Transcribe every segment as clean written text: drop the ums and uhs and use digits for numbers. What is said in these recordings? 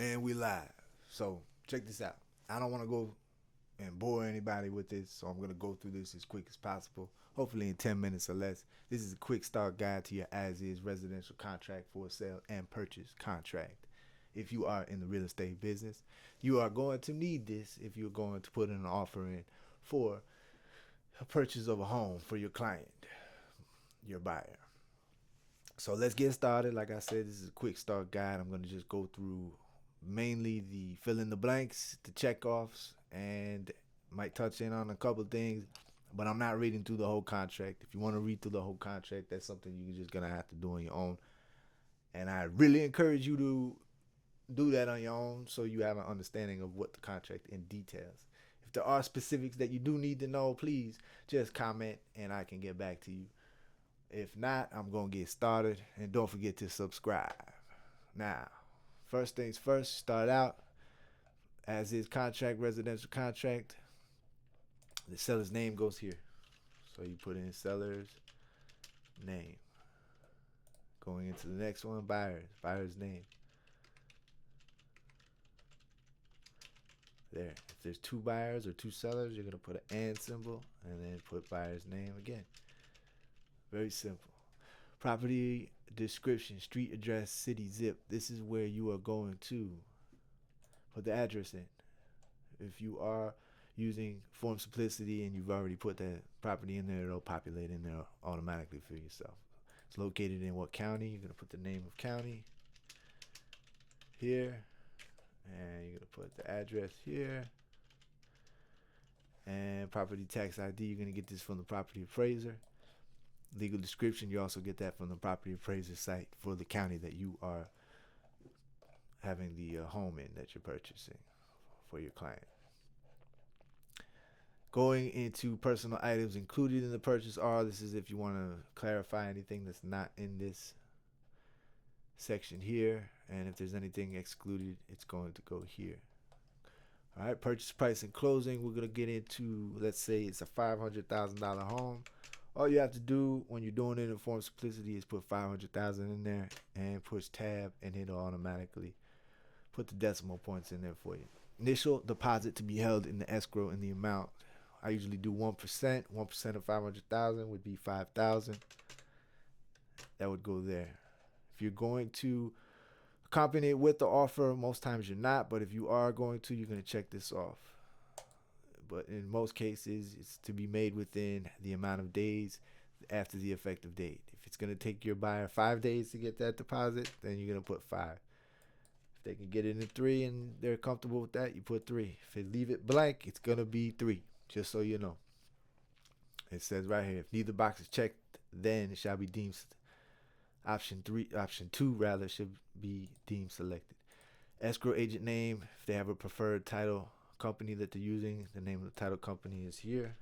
And we live. So check this out. I don't want to go and bore anybody with this, so I'm going to go through this as quick as possible, hopefully in 10 minutes or less. This is a quick start guide to your as-is residential contract for sale and purchase contract. If you are in the real estate business, you are going to need this if you're going to put an offer in for a purchase of a home for your client, your buyer. So let's get started. Like I said, this is a quick start guide. I'm going to just go through mainly the fill in the blanks, the check offs, and might touch in on a couple things. But I'm not reading through the whole contract. If you want to read through the whole contract, that's something you're just going to have to do on your own. And I really encourage you to do that on your own so you have an understanding of what the contract in details. If there are specifics that you do need to know, please just comment and I can get back to you. If not, I'm going to get started. And don't forget to subscribe. Now, first things first, start out as is contract, residential contract. The seller's name goes here. So you put in seller's name. Going into the next one, buyer's name. There. If there's two buyers or two sellers, you're going to put an and symbol and then put buyer's name again. Very simple. Property description, street address, city, zip. This is where you are going to put the address in. If you are using Form Simplicity and you've already put that property in there, it'll populate in there automatically for yourself. It's located in what county? You're going to put the name of county here. And you're going to put the address here. And property tax ID, you're going to get this from the property appraiser. Legal description, you also get that from the property appraiser site for the county that you are having the home in that you're purchasing for your client. Going into personal items included in the purchase are, this is if you want to clarify anything that's not in this section here, and if there's anything excluded, it's going to go here. All right, purchase price and closing, we're going to get into, let's say it's a $500,000 home. All you have to do when you're doing it in Form Simplicity is put 500,000 in there and push tab, and it'll automatically put the decimal points in there for you. Initial deposit to be held in the escrow in the amount. I usually do 1%. 1% of 500,000 would be 5,000. That would go there. If you're going to accompany it with the offer, most times you're not, but if you are going to, you're going to check this off. But in most cases, it's to be made within the amount of days after the effective date. If it's going to take your buyer 5 days to get that deposit, then you're going to put 5. If they can get it in 3 and they're comfortable with that, you put 3. If they leave it blank, it's going to be 3, just so you know. It says right here, if neither box is checked, then it shall be deemed option 2 rather should be deemed selected. Escrow agent name, if they have a preferred title company that they're using, the name of the title company is here.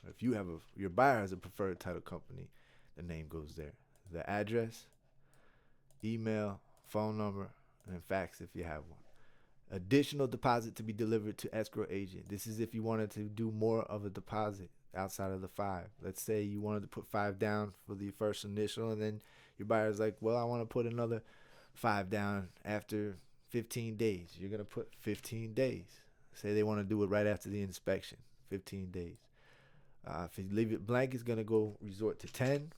If you have your buyer has a preferred title company, the name goes there. The address, email, phone number, and fax if you have one. Additional deposit to be delivered to escrow agent. This is if you wanted to do more of a deposit outside of the 5. Let's say you wanted to put 5 down for the first initial, and then your buyer's like, well, I want to put another 5 down after 15 days. You're going to put 15 days. Say they want to do it right after the inspection, 15 days. If you leave it blank, it's going to go resort to 10.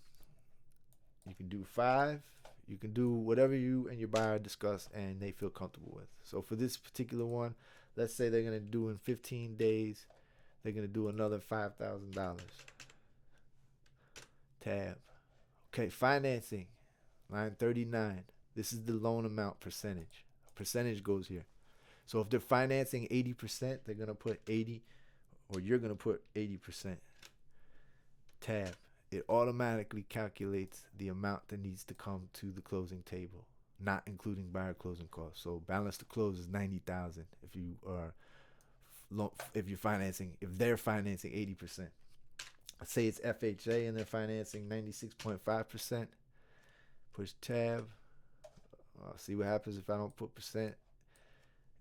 You can do 5. You can do whatever you and your buyer discuss and they feel comfortable with. So for this particular one, let's say they're going to do in 15 days, they're going to do another $5,000. Tab. Okay, financing. Line 39. This is the loan amount percentage. Percentage goes here. So if they're financing 80%, they're going to put 80, or you're going to put 80%. Tab. It automatically calculates the amount that needs to come to the closing table, not including buyer closing costs. So balance to close is $90,000 if they're financing 80%. Let's say it's FHA and they're financing 96.5%. Push tab. See what happens if I don't put percent.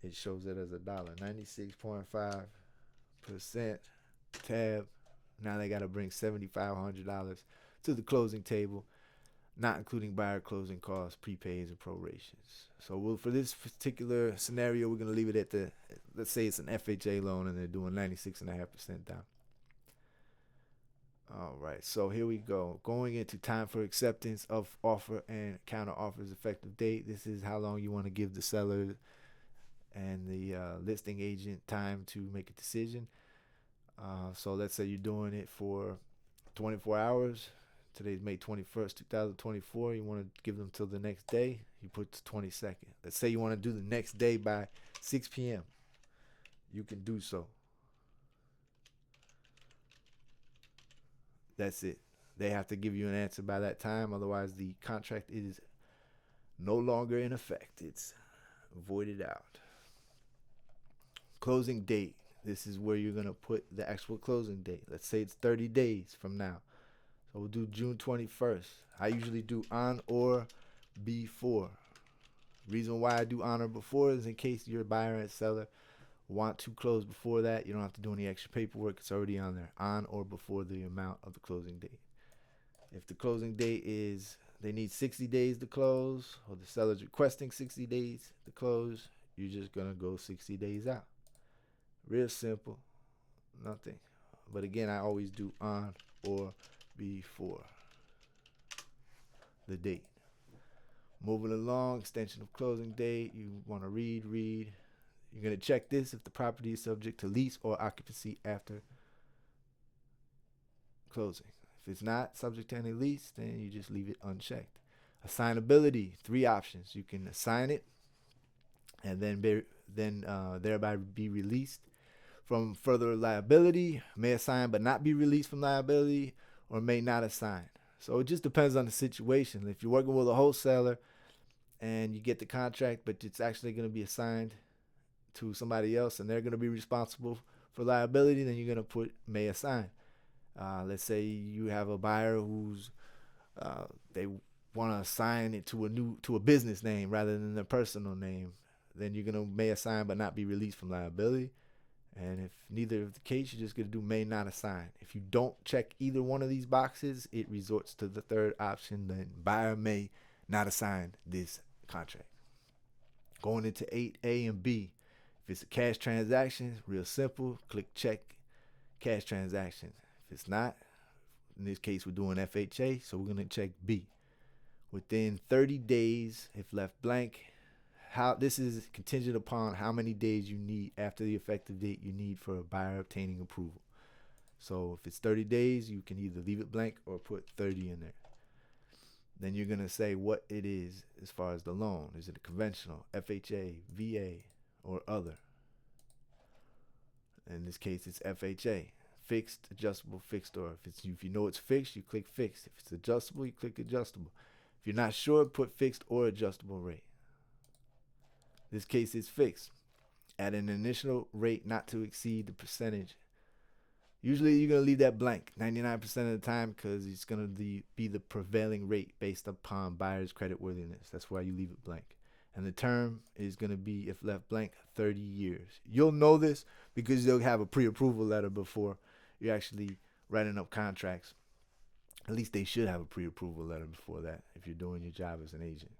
It shows it as a dollar. 96.5%. Tab. Now they got to bring $7,500 to the closing table. not including buyer closing costs, prepays, or prorations. So for this particular scenario, we're going to leave it at let's say it's an FHA loan and they're doing 96.5% down. All right, so here we go. Going into time for acceptance of offer and counter offers effective date. This is how long you want to give the seller and the listing agent time to make a decision. So let's say you're doing it for 24 hours. Today's May 21st, 2024. You want to give them till the next day. You put the 22nd. Let's say you want to do the next day by 6 p.m. You can do so. That's it. They have to give you an answer by that time. Otherwise, the contract is no longer in effect. It's voided out. Closing date. This is where you're going to put the actual closing date. Let's say it's 30 days from now. So we'll do June 21st. I usually do on or before. Reason why I do on or before is in case your buyer and seller want to close before that. You don't have to do any extra paperwork. It's already on there. On or before the amount of the closing date. If the closing date is they need 60 days to close, or the seller's requesting 60 days to close, you're just going to go 60 days out. Real simple. Nothing. But again, I always do on or before the date. Moving along, extension of closing date. You want to read. You're going to check this if the property is subject to lease or occupancy after closing. If it's not subject to any lease, then you just leave it unchecked. Assignability, 3 options. You can assign it and then thereby be released from further liability, may assign but not be released from liability, or may not assign. So it just depends on the situation. If you're working with a wholesaler and you get the contract, but it's actually going to be assigned to somebody else and they're going to be responsible for liability, then you're going to put may assign. Let's say you have a buyer who's they want to assign it to a business name rather than their personal name, then you're going to may assign but not be released from liability. And if neither of the case, you're just going to do may not assign. If you don't check either one of these boxes, it resorts to the third option, then buyer may not assign this contract. Going into 8A and B. If it's a cash transaction, real simple, click check cash transaction. If it's not, in this case, we're doing FHA, so we're going to check B. Within 30 days, if left blank, this is contingent upon how many days you need after the effective date you need for a buyer obtaining approval. So if it's 30 days, you can either leave it blank or put 30 in there. Then you're going to say what it is as far as the loan. Is it a conventional, FHA, VA, or other? In this case, it's FHA. Fixed, adjustable, fixed, or if you know it's fixed, you click fixed. If it's adjustable, you click adjustable. If you're not sure, put fixed or adjustable rate. This case is fixed at an initial rate not to exceed the percentage. Usually you're going to leave that blank 99% of the time because it's going to be the prevailing rate based upon buyer's creditworthiness. That's why you leave it blank. And the term is going to be, if left blank, 30 years. You'll know this because you'll have a pre-approval letter before you're actually writing up contracts. At least they should have a pre-approval letter before that if you're doing your job as an agent.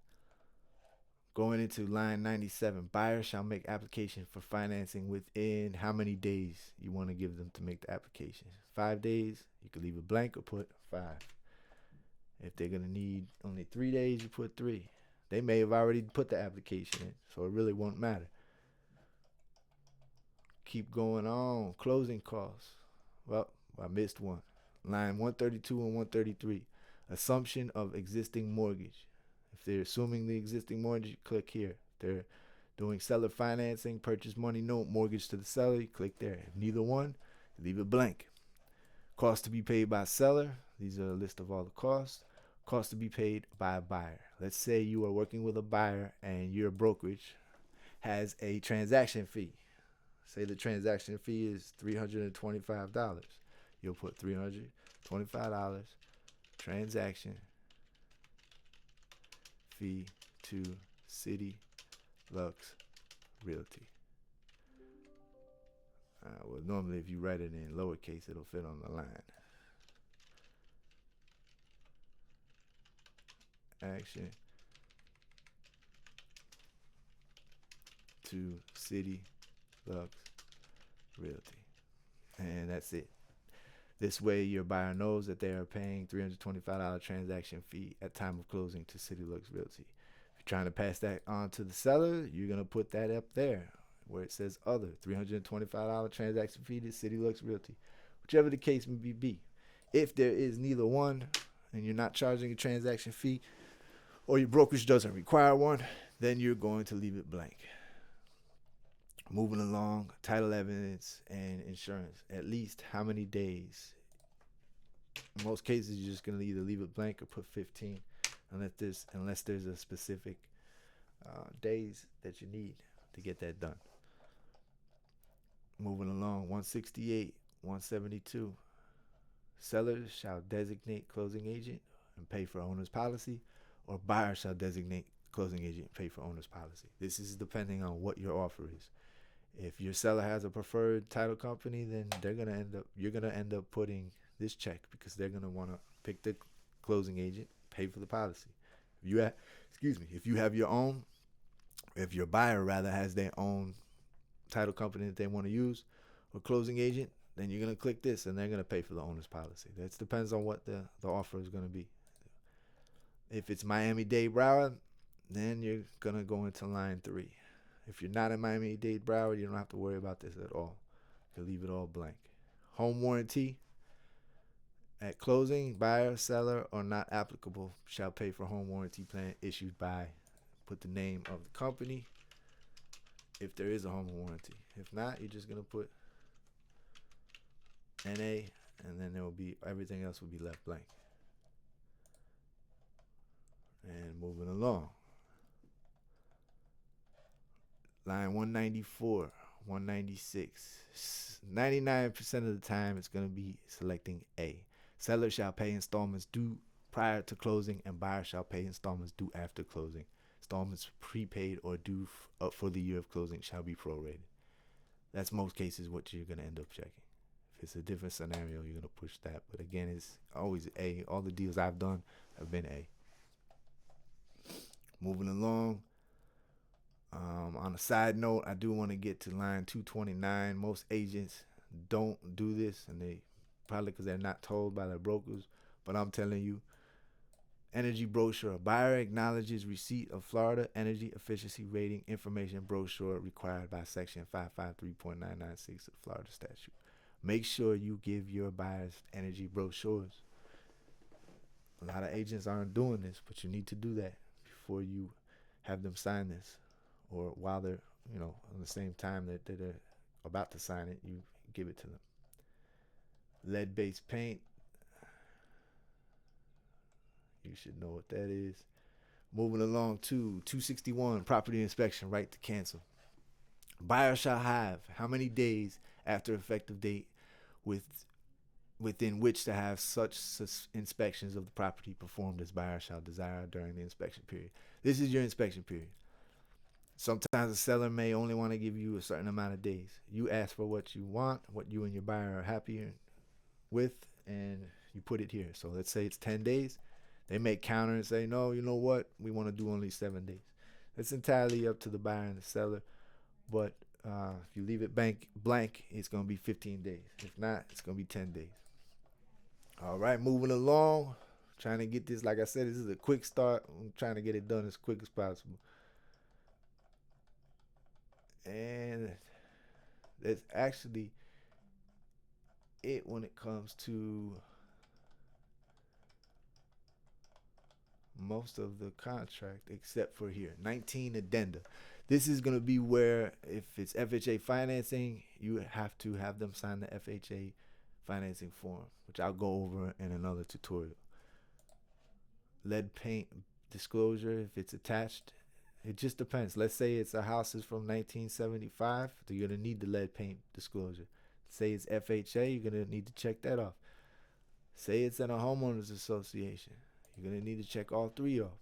Going into line 97, buyers shall make application for financing within how many days you want to give them to make the application. 5 days, you can leave it blank or put 5. If they're going to need only 3 days, you put 3. They may have already put the application in, so it really won't matter. Keep going on. Closing costs. Well, I missed one. Line 132 and 133. Assumption of existing mortgage. If they're assuming the existing mortgage, click here. If they're doing seller financing, purchase money note, mortgage to the seller, you click there. If neither one, leave it blank. Cost to be paid by seller. These are a list of all the costs. Cost to be paid by a buyer. Let's say you are working with a buyer and your brokerage has a transaction fee. Say the transaction fee is $325. You'll put $325 transaction fee to City Lux Realty. Well, normally if you write it in lowercase, it'll fit on the line. transaction to City Lux Realty. And that's it. This way, your buyer knows that they are paying $325 transaction fee at time of closing to City Lux Realty. If you're trying to pass that on to the seller, you're going to put that up there where it says other, $325 transaction fee to City Lux Realty, whichever the case may be. If there is neither one and you're not charging a transaction fee or your brokerage doesn't require one, then you're going to leave it blank. Moving along, title evidence and insurance. At least how many days? In most cases, you're just going to either leave it blank or put 15 unless there's a specific days that you need to get that done. Moving along, 168, 172. Sellers shall designate closing agent and pay for owner's policy, or buyer shall designate closing agent and pay for owner's policy. This is depending on what your offer is. If your seller has a preferred title company, then you're gonna end up putting this check because they're gonna want to pick the closing agent, pay for the policy. If you have your own, if your buyer rather has their own title company that they want to use or closing agent, then you're gonna click this and they're gonna pay for the owner's policy. That depends on what the offer is gonna be. If it's Miami-Dade Broward, then you're gonna go into line 3. If you're not in Miami-Dade Broward, you don't have to worry about this at all. You leave it all blank. Home warranty. At closing, buyer, seller, or not applicable shall pay for home warranty plan issued by, put the name of the company if there is a home warranty. If not, you're just going to put NA, and then everything else will be left blank. And moving along. Line 194, 196. 99% of the time, it's going to be selecting A. Seller shall pay installments due prior to closing, and buyer shall pay installments due after closing. Installments prepaid or due for the year of closing shall be prorated. That's most cases what you're going to end up checking. If it's a different scenario, you're going to push that. But again, it's always A. All the deals I've done have been A. Moving along. On a side note, I do want to get to line 229. Most agents don't do this, and they probably because they're not told by their brokers. But I'm telling you, energy brochure. A buyer acknowledges receipt of Florida Energy Efficiency Rating Information Brochure required by Section 553.996 of the Florida statute. Make sure you give your buyers energy brochures. A lot of agents aren't doing this, but you need to do that before you have them sign this. Or while they're, on the same time that they're about to sign it, you give it to them. Lead-based paint. You should know what that is. Moving along to 261, property inspection, right to cancel. Buyer shall have how many days after effective date within which to have such inspections of the property performed as buyer shall desire during the inspection period. This is your inspection period. Sometimes a seller may only want to give you a certain amount of days. You ask for what you want, what you and your buyer are happy with, and you put it here. So let's say it's 10 days. They may counter and say, no, you know what? We want to do only 7 days. It's entirely up to the buyer and the seller. But if you leave it blank, it's going to be 15 days. If not, it's going to be 10 days. All right, moving along. Trying to get this, like I said, this is a quick start. I'm trying to get it done as quick as possible. And that's actually it when it comes to most of the contract except for here, 19 Addenda. This is going to be where if it's FHA financing, you have to have them sign the FHA financing form, which I'll go over in another tutorial. Lead paint disclosure, if it's attached, it just depends. Let's say it's a house is from 1975, so you're going to need the lead paint disclosure. Say it's FHA, you're going to need to check that off. Say it's in a homeowners association, you're going to need to check all 3 off.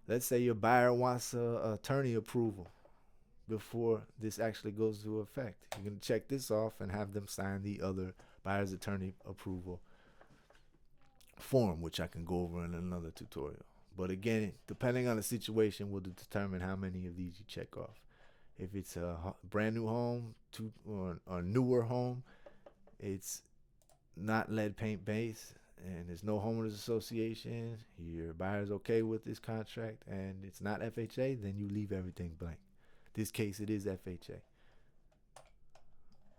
Let's say your buyer wants attorney approval before this actually goes into effect. You're going to check this off and have them sign the other buyer's attorney approval form, which I can go over in another tutorial. But again, depending on the situation, will determine how many of these you check off. If it's a brand new home or a newer home, it's not lead paint based and there's no homeowners association, your buyer's okay with this contract, and it's not FHA, then you leave everything blank. This case, it is FHA.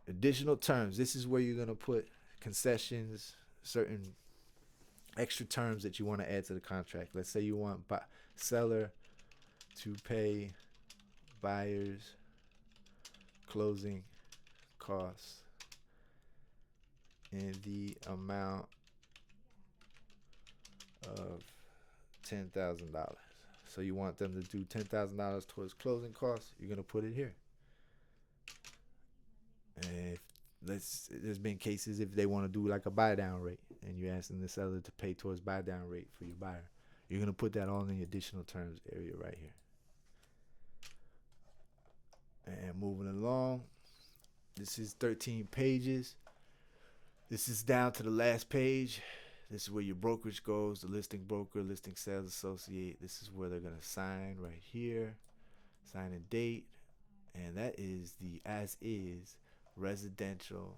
Additional terms. This is where you're going to put concessions, certain extra terms that you want to add to the contract. Let's say you want seller to pay buyer's closing costs in the amount of $10,000. So you want them to do $10,000 towards closing costs. You're gonna put it here. And there's been cases if they want to do like a buy down rate, and you're asking the seller to pay towards buy down rate for your buyer. You're gonna put that all in the additional terms area right here. And moving along, this is 13 pages. This is down to the last page. This is where your brokerage goes, the listing broker, listing sales associate. This is where they're going to sign right here. Sign a date. And that is the as is residential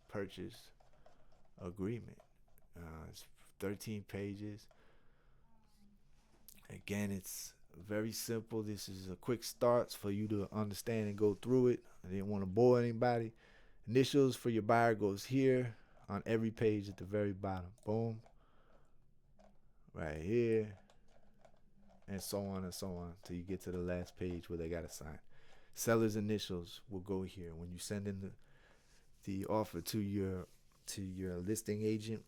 purchase agreement. It's 13 pages. Again, it's very simple. This is a quick start for you to understand and go through it. I didn't want to bore anybody. Initials for your buyer goes here on every page at the very bottom. Boom. Right here. And so on and so on till you get to the last page where they got to sign. Seller's initials will go here. When you send in the offer to your listing agent,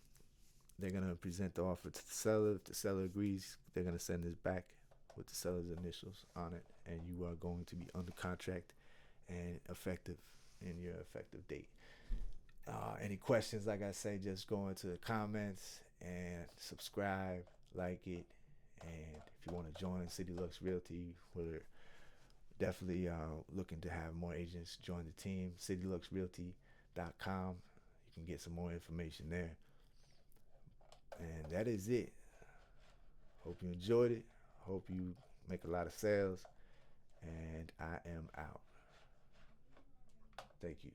they're going to present the offer to the seller. If the seller agrees, they're going to send this back with the seller's initials on it, and you are going to be under contract and effective in your effective date. Any questions, like I say, just go into the comments and subscribe, like it. And if you want to join City Lux Realty, we're definitely looking to have more agents join the team. cityluxrealty.com. You can get some more information there. And that is it. Hope you enjoyed it. Hope you make a lot of sales. And I am out. Thank you.